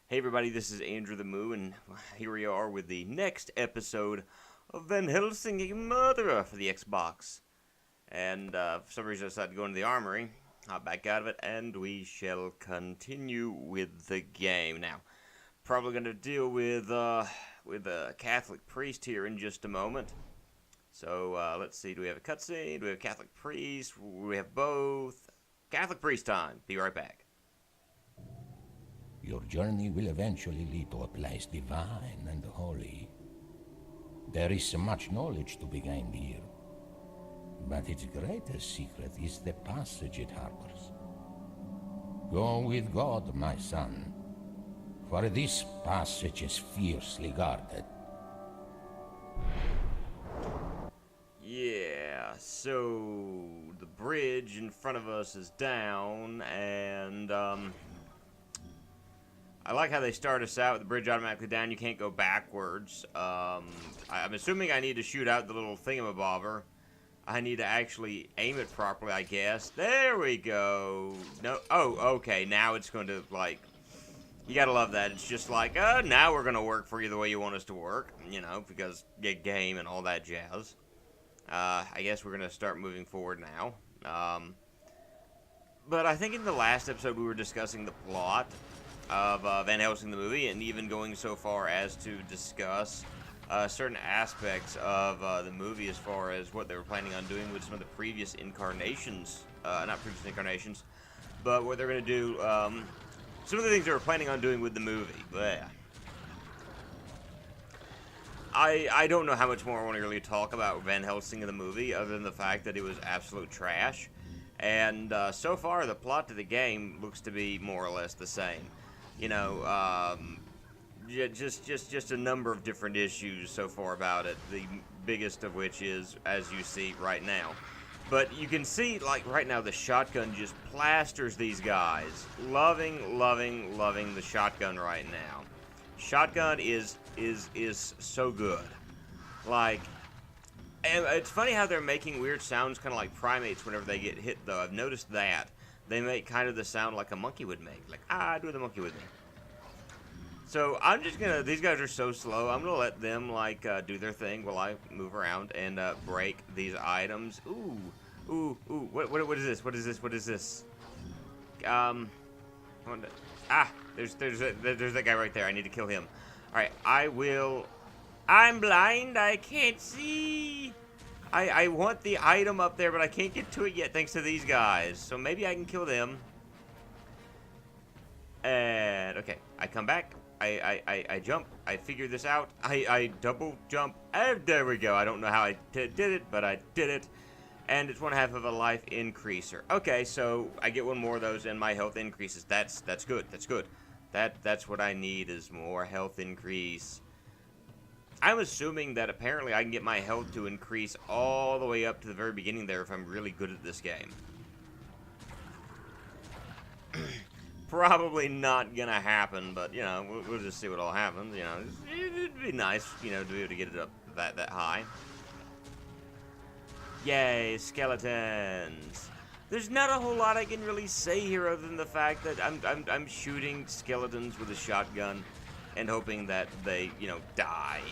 Hey everybody, this is Andrew the Moo, and here we are with the next episode of Van Helsing Murderer for the Xbox. And for some reason I decided to go into the armory, hop back out of it, and we shall continue with the game. Now, probably going to deal with a Catholic priest here in just a moment. So let's see, do we have a cutscene? Do we have a Catholic priest? We have both. Catholic priest time. Be right back. Your journey will eventually lead to a place divine and holy. There is much knowledge to be gained here, but its greatest secret is the passage it harbors. Go with God, my son, for this passage is fiercely guarded. Yeah, so the bridge in front of us is down, and I like how they start us out with the bridge automatically down. You can't go backwards. I'm assuming I need to shoot out the little thingamabobber. I need to actually aim it properly, I guess. There we go. No, oh, okay. Now it's going to, like, you gotta love that. It's just like, now we're going to work for you the way you want us to work, you know, because game and all that jazz. I guess we're going to start moving forward now. But I think in the last episode we were discussing the plot of Van Helsing the movie, and even going so far as to discuss certain aspects of the movie as far as what they were planning on doing with some of the previous incarnations, not previous incarnations, but what they're going to do, some of the things they were planning on doing with the movie. Blech. I don't know how much more I want to really talk about Van Helsing in the movie, other than the fact that it was absolute trash, and so far the plot to the game looks to be more or less the same. You know, just a number of different issues so far about it, the biggest of which is, as you see right now. But you can see, like, right now, the shotgun just plasters these guys. Loving the shotgun right now. Shotgun is so good. Like, and it's funny how they're making weird sounds, kind of like primates whenever they get hit, though. I've noticed that. They make kind of the sound like a monkey would make. Like, do the monkey with me. So, I'm just gonna, these guys are so slow, I'm gonna let them, like, do their thing while I move around and, break these items. Ooh, what is this? What is this? There's that guy right there. I need to kill him. Alright, I'm blind, I can't see. I want the item up there, but I can't get to it yet thanks to these guys. So maybe I can kill them. And, okay, I come back. I jump. I figure this out. I double jump. And there we go. I don't know how I did it, but I did it. And it's 1/2 of a life increaser. Okay, so I get one more of those and my health increases. That's good. That's good. That's what I need, is more health increase. I'm assuming that apparently I can get my health to increase all the way up to the very beginning there if I'm really good at this game. Probably not gonna happen, but, you know, we'll just see what all happens. You know, it'd be nice, you know, to be able to get it up that high. Yay, skeletons. There's not a whole lot I can really say here other than the fact that I'm shooting skeletons with a shotgun and hoping that they, you know, die.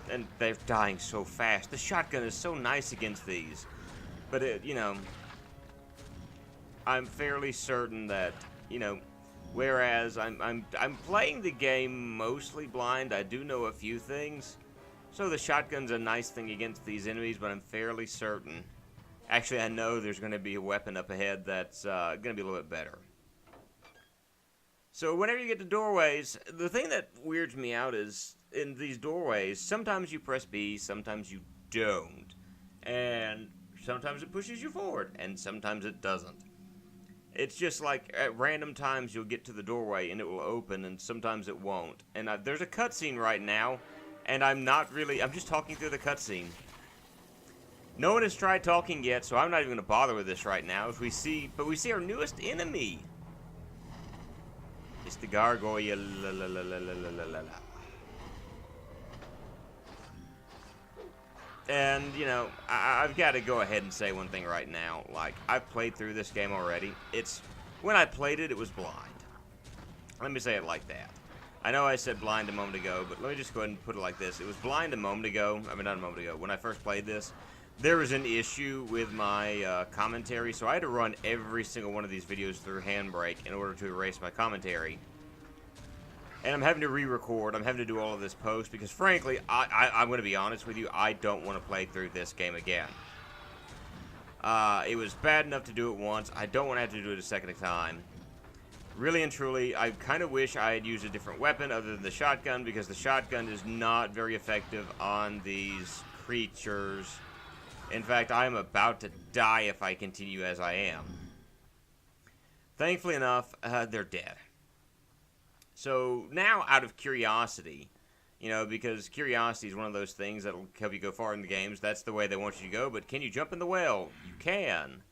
And they're dying so fast. The shotgun is so nice against these. But, you know, I'm fairly certain that, you know, whereas I'm playing the game mostly blind, I do know a few things. So the shotgun's a nice thing against these enemies, but I'm fairly certain. Actually, I know there's going to be a weapon up ahead that's going to be a little bit better. So whenever you get to doorways, the thing that weirds me out is, in these doorways, sometimes you press B, sometimes you don't. And sometimes it pushes you forward, and sometimes it doesn't. It's just like, at random times you'll get to the doorway and it will open, and sometimes it won't. And there's a cutscene right now, and I'm just talking through the cutscene. No one has tried talking yet, so I'm not even going to bother with this right now. But we see our newest enemy. It's the gargoyle. And, you know, I've got to go ahead and say one thing right now. Like, I've played through this game already. When I played it, it was blind. Let me say it like that. I know I said blind a moment ago, but let me just go ahead and put it like this. It was blind a moment ago. I mean, not a moment ago. When I first played this, there was an issue with my commentary, so I had to run every single one of these videos through Handbrake in order to erase my commentary. And I'm having to re-record. I'm having to do all of this post because, frankly, I'm going to be honest with you, I don't want to play through this game again. It was bad enough to do it once. I don't want to have to do it a second time. Really and truly, I kind of wish I had used a different weapon other than the shotgun, because the shotgun is not very effective on these creatures. In fact, I am about to die if I continue as I am. Thankfully enough, they're dead. So now, out of curiosity, you know, because curiosity is one of those things that'll help you go far in the games. That's the way they want you to go. But can you jump in the well? You can.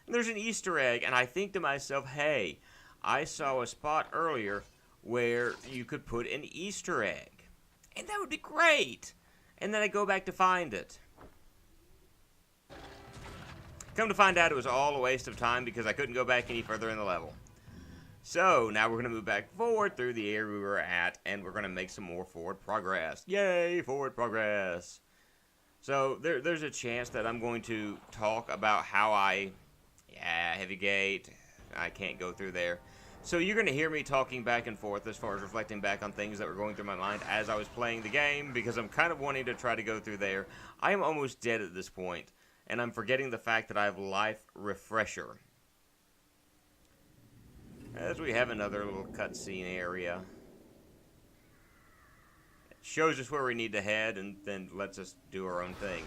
And there's an Easter egg, and I think to myself, hey, I saw a spot earlier where you could put an Easter egg. And that would be great. And then I go back to find it. Come to find out, it was all a waste of time because I couldn't go back any further in the level. So, now we're going to move back forward through the area we were at, and we're going to make some more forward progress. Yay, forward progress. So, there's a chance that I'm going to talk about how heavy gate, I can't go through there. So, you're going to hear me talking back and forth as far as reflecting back on things that were going through my mind as I was playing the game, because I'm kind of wanting to try to go through there. I am almost dead at this point, and I'm forgetting the fact that I have Life Refresher. As we have another little cutscene area. It shows us where we need to head and then lets us do our own thing.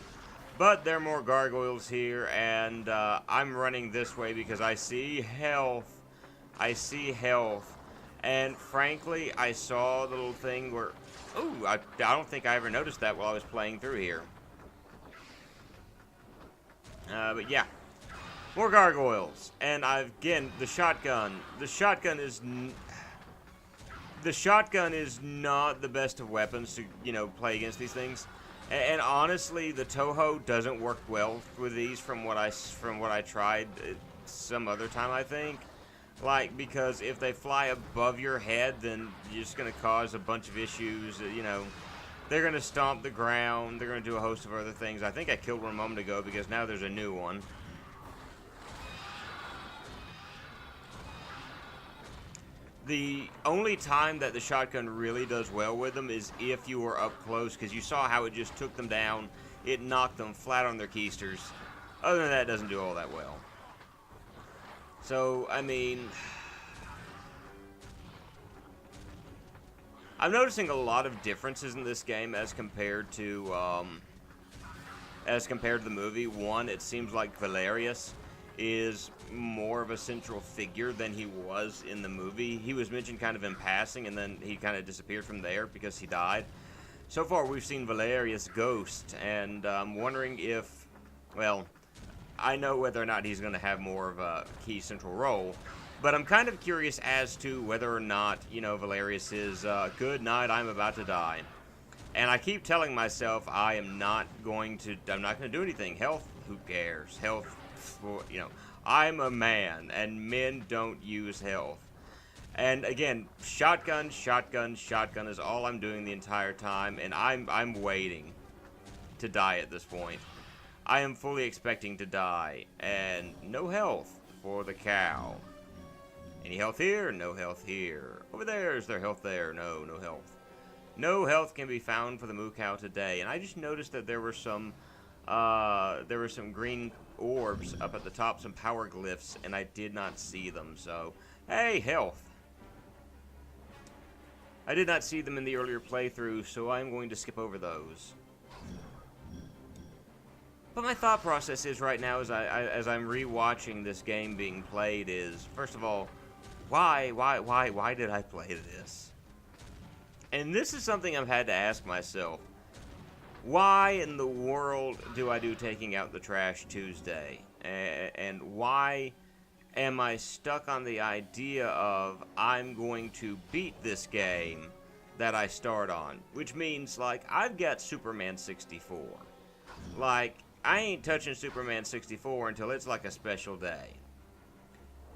But there are more gargoyles here, and I'm running this way because I see health. I see health. And frankly, I saw the little thing where... Ooh, I don't think I ever noticed that while I was playing through here. But yeah. More gargoyles, and again, the shotgun. The shotgun is not the best of weapons to, you know, play against these things. And honestly, the Toho doesn't work well with these from what I tried some other time, I think. Like, because if they fly above your head, then you're just going to cause a bunch of issues, you know. They're going to stomp the ground, they're going to do a host of other things. I think I killed one a moment ago because now there's a new one. The only time that the shotgun really does well with them is if you were up close, because you saw how it just took them down. It knocked them flat on their keisters. Other than that, it doesn't do all that well. So, I mean, I'm noticing a lot of differences in this game as compared to the movie. One, it seems like Valerius is more of a central figure than he was in the movie. He was mentioned kind of in passing, and then he kind of disappeared from there because he died. So far, we've seen Valerius' ghost, and I'm wondering if, well, I know whether or not he's going to have more of a key central role, but I'm kind of curious as to whether or not, you know, Valerius is, good night, I'm about to die. And I keep telling myself I'm not going to do anything. Health, who cares? Health, you know, I'm a man, and men don't use health. And again, shotgun is all I'm doing the entire time, and I'm waiting to die at this point. I am fully expecting to die, and no health for the cow. Any health here? No health here. Over there, is there health there? No, no health. No health can be found for the moo cow today. And I just noticed that there were some green orbs up at the top, some power glyphs, and I did not see them. So, hey, health. I did not see them in the earlier playthrough, so I'm going to skip over those. But my thought process is right now, as I'm rewatching this game being played, is first of all, why did I play this? And this is something I've had to ask myself. Why in the world do I do Taking Out the Trash Tuesday? And why am I stuck on the idea of I'm going to beat this game that I start on? Which means, like, I've got Superman 64. Like, I ain't touching Superman 64 until it's like a special day.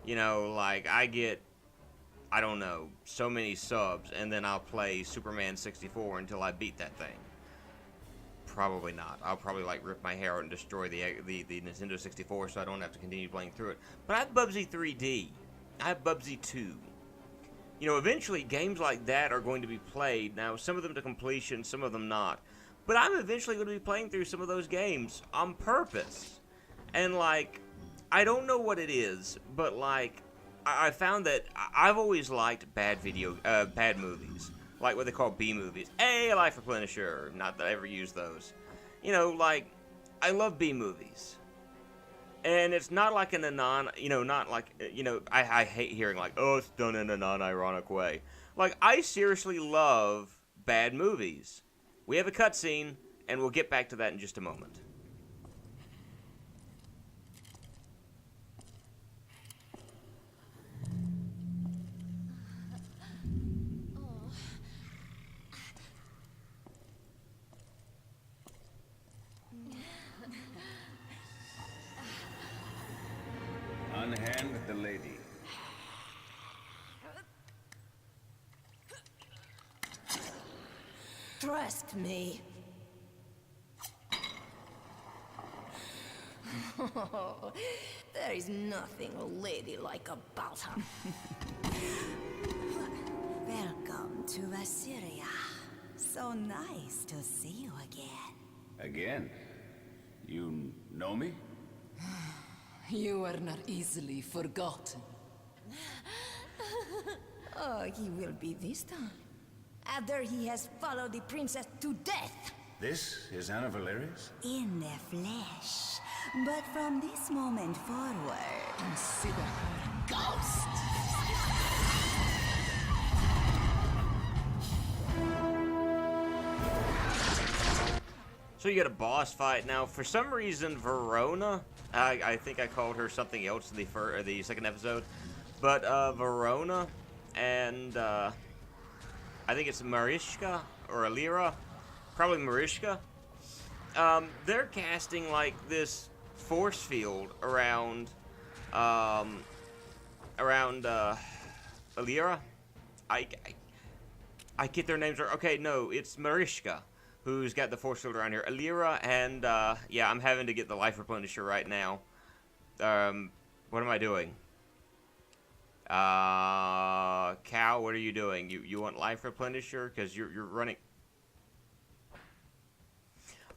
You know, like, I get I don't know, so many subs, and then I'll play Superman 64 until I beat that thing. Probably not. I'll probably like rip my hair out and destroy the Nintendo 64 so I don't have to continue playing through it. But I have Bubsy 3D. I have Bubsy 2. You know, eventually games like that are going to be played. Now, some of them to completion, some of them not. But I'm eventually going to be playing through some of those games on purpose. And like, I don't know what it is, but like, I found that I've always liked bad movies. Like what they call B movies. A Life Replenisher. Not that I ever use those. You know, like, I love B movies. And it's not like in a not like, I hate hearing like, oh, it's done in a non-ironic way. Like, I seriously love bad movies. We have a cutscene, and we'll get back to that in just a moment. Unhand the lady. Trust me. There is nothing ladylike about her. Welcome to Assyria. So nice to see you again. Again? You know me? You are not easily forgotten. Oh, he will be this time. After he has followed the princess to death. This is Anna Valerius? In the flesh. But from this moment forward... Consider her a ghost. So you get a boss fight. Now, for some reason, Verona, I think I called her something else in the second episode, but Verona and I think it's MARISHKA or ALEERA, probably MARISHKA. They're casting like this force field around ALEERA. I get their names wrong. Okay, no, it's MARISHKA who's got the force field around here. ALEERA and yeah, I'm having to get the life replenisher right now. What am I doing? Cal, what are you doing? You want life replenisher? Because you're running.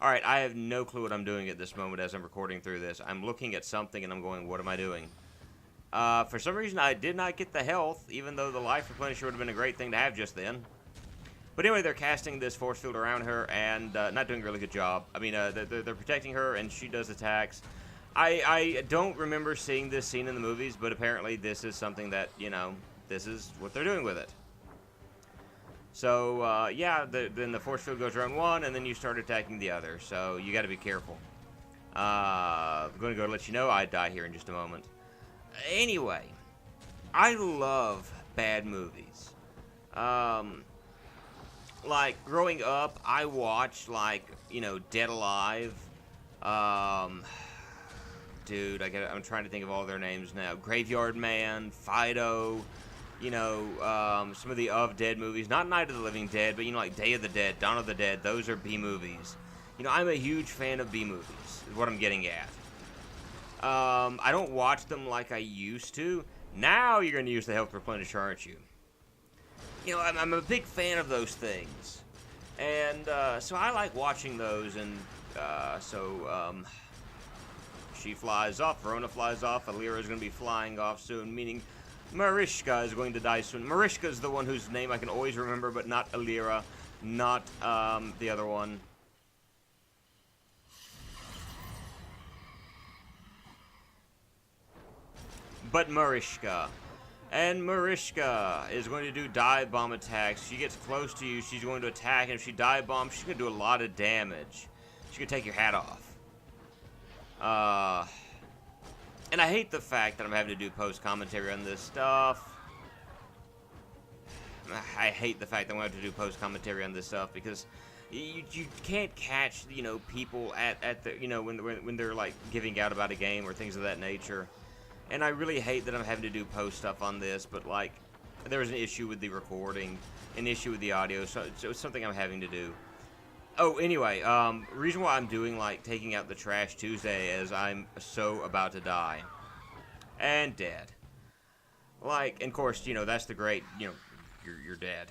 Alright, I have no clue what I'm doing at this moment as I'm recording through this. I'm looking at something and I'm going, what am I doing? For some reason, I did not get the health, even though the life replenisher would have been a great thing to have just then. But anyway, they're casting this force field around her and not doing a really good job. I mean, they're protecting her and she does attacks. I don't remember seeing this scene in the movies, but apparently this is something that, you know, this is what they're doing with it. So, yeah, then the force field goes around one, and then you start attacking the other. So, you got to be careful. I'm going to go let you know I die here in just a moment. Anyway, I love bad movies. Like, growing up, I watched, like, you know, Dead Alive. Dude, I'm trying to think of all their names now. Graveyard Man, Fido. You know, some of the Dead movies. Not Night of the Living Dead, but, you know, like Day of the Dead, Dawn of the Dead. Those are B movies. You know, I'm a huge fan of B movies, is what I'm getting at. I don't watch them like I used to. Now you're going to use the health replenisher, aren't you? You know, I'm a big fan of those things. And, so I like watching those, and, she flies off, Verona flies off, ALEERA is going to be flying off soon, meaning MARISHKA is going to die soon. MARISHKA is the one whose name I can always remember, but not ALEERA, not the other one. But MARISHKA. And MARISHKA is going to do dive bomb attacks. She gets close to you, she's going to attack, and if she dive bombs, she's going to do a lot of damage. She's going to take your hat off. And I hate the fact that I'm having to do post-commentary on this stuff. I hate the fact that I'm going to have to do post-commentary on this stuff because you can't catch, you know, people at the, you know, when they're, like, giving out about a game or things of that nature. And I really hate that I'm having to do post stuff on this, but, like, there was an issue with the recording, an issue with the audio, so it's something I'm having to do. Oh, anyway, reason why I'm doing, like, taking out the trash Tuesday is I'm so about to die. And dead. Like, and of course, you know, that's the great, you know, you're dead.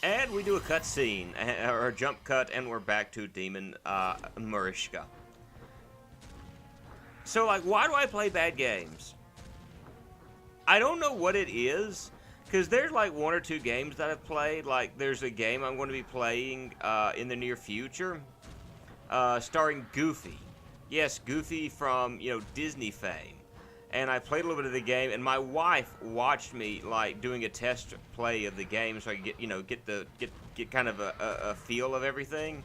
And we do a cut scene, or a jump cut, and we're back to Demon, MARISHKA. So, like, why do I play bad games? I don't know what it is. Because there's like 1 or 2 games that I've played. Like, there's a game I'm going to be playing in the near future, starring Goofy. Yes, Goofy from, you know, Disney fame. And I played a little bit of the game, and my wife watched me like doing a test play of the game, so I could get, you know, get kind of a feel of everything.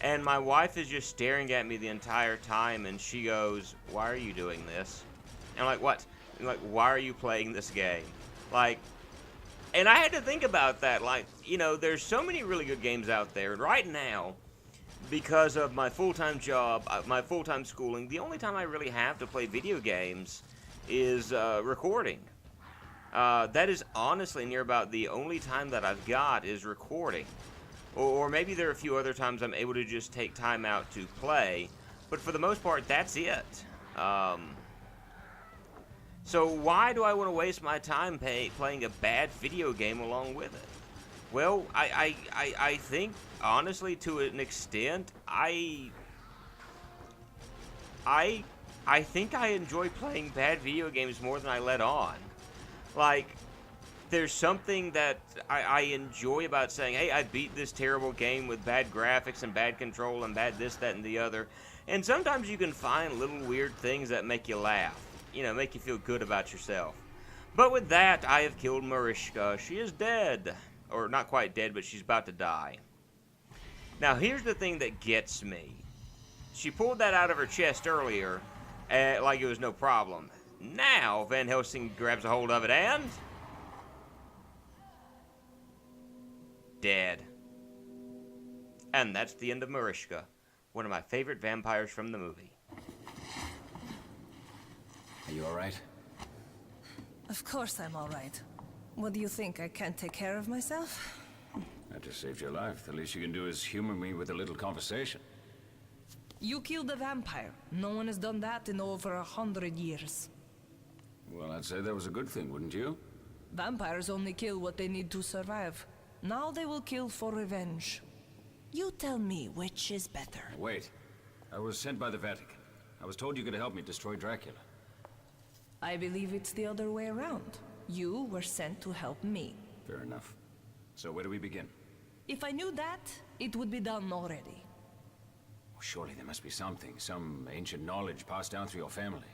And my wife is just staring at me the entire time, and she goes, "Why are you doing this?" And I'm like, "What?" And like, "Why are you playing this game?" Like. And I had to think about that, like, you know, there's so many really good games out there. And right now, because of my full-time job, my full-time schooling, the only time I really have to play video games is recording. That is honestly near about the only time that I've got is recording. Or maybe there are a few other times I'm able to just take time out to play. But for the most part, that's it. So why do I want to waste my time playing a bad video game along with it? Well, I think, honestly, to an extent, I think I enjoy playing bad video games more than I let on. Like, there's something that I enjoy about saying, hey, I beat this terrible game with bad graphics and bad control and bad this, that, and the other. And sometimes you can find little weird things that make you laugh. You know, make you feel good about yourself. But with that, I have killed MARISHKA. She is dead. Or not quite dead, but she's about to die. Now, here's the thing that gets me. She pulled that out of her chest earlier, like it was no problem. Now, Van Helsing grabs a hold of it and... dead. And that's the end of MARISHKA, one of my favorite vampires from the movie. Are you alright? Of course I'm all right. What do you think, I can't take care of myself? I just saved your life. The least you can do is humor me with a little conversation. You killed a vampire. No one has done that in over 100 years. Well, I'd say that was a good thing, wouldn't you? Vampires only kill what they need to survive. Now they will kill for revenge. You tell me which is better. Wait. I was sent by the Vatican. I was told you could help me destroy Dracula. I believe it's the other way around. You were sent to help me. Fair enough. So where do we begin? If I knew that, it would be done already. Well, surely there must be something, some ancient knowledge passed down through your family.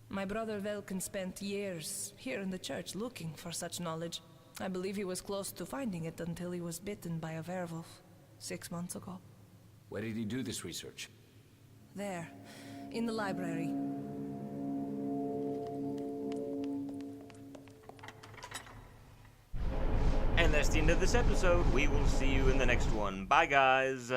My brother Velkin spent years here in the church looking for such knowledge. I believe he was close to finding it until he was bitten by a werewolf 6 months ago. Where did he do this research? There, in the library. And that's the end of this episode. We will see you in the next one. Bye, guys.